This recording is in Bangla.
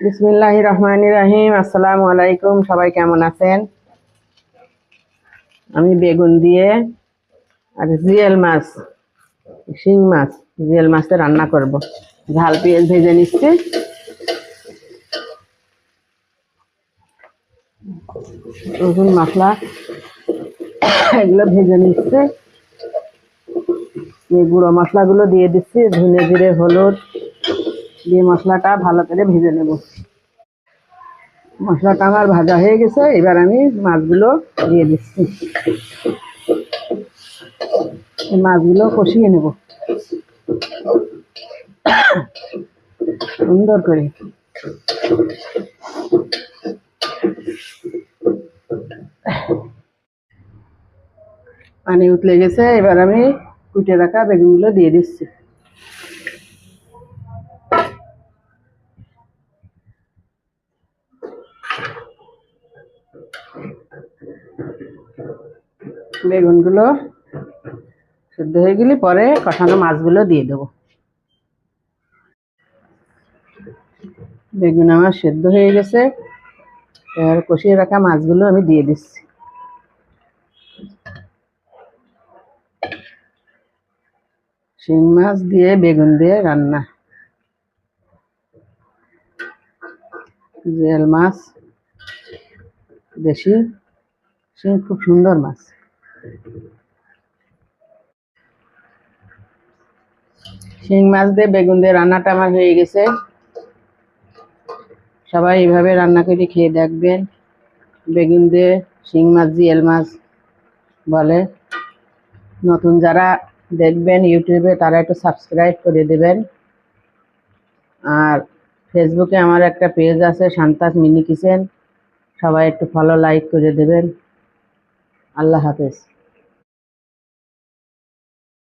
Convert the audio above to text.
বিসমিল্লাহির রহমানির রহিম। আসসালামু আলাইকুম। সবাই কেমন আছেন? আমি বেগুন দিয়ে আর জিয়েল মাছ, শিং মাছ, জিয়েল মাছটা রান্না করব। ঝাল পেঁয়াজ ভেজে নিচ্ছি। রসুন মশলা এগুলো ভেজে নিচ্ছি। এই গুঁড়ো মশলাগুলো দিয়ে দিচ্ছি, ধনে জিরে হলুদ দিয়ে মশলাটা ভালো করে ভেজে নেব। মশলাটা আমার ভাজা হয়ে গেছে, এবার আমি মাছগুলো দিয়ে দিচ্ছি। মাছগুলো কষিয়ে নেব সুন্দর করে। পানি উতলে গেছে, এবার আমি কুটে রাখা বেগুনগুলো দিয়ে দিচ্ছি। বেগুনগুলো সেদ্ধ হয়ে গেলে পরে কষানো মাছগুলো দিয়ে দেবো। বেগুন আমার সেদ্ধ হয়ে গেছে, এবার কষিয়ে রাখা মাছগুলো আমি দিয়ে দিচ্ছি। শিং মাছ দিয়ে বেগুন দিয়ে রান্না, জিয়েল মাছ, দেশি শিং, খুব সুন্দর মাছ। শিং মাছ দিয়ে বেগুন দিয়ে রান্নাটা আমার হয়ে গেছে। সবাই এইভাবে রান্না করে খেয়ে দেখবেন। বেগুন দিয়ে শিং মাছ, জিয়েল মাছ বলে। নতুন যারা দেখবেন ইউটিউবে, তারা একটু সাবস্ক্রাইব করে দেবেন। আর ফেসবুকে আমার একটা পেজ আছে, শান্তাস মিনি কিচেন, সবাই একটু ফলো লাইক করে দেবেন। আল্লাহ হাফেজ।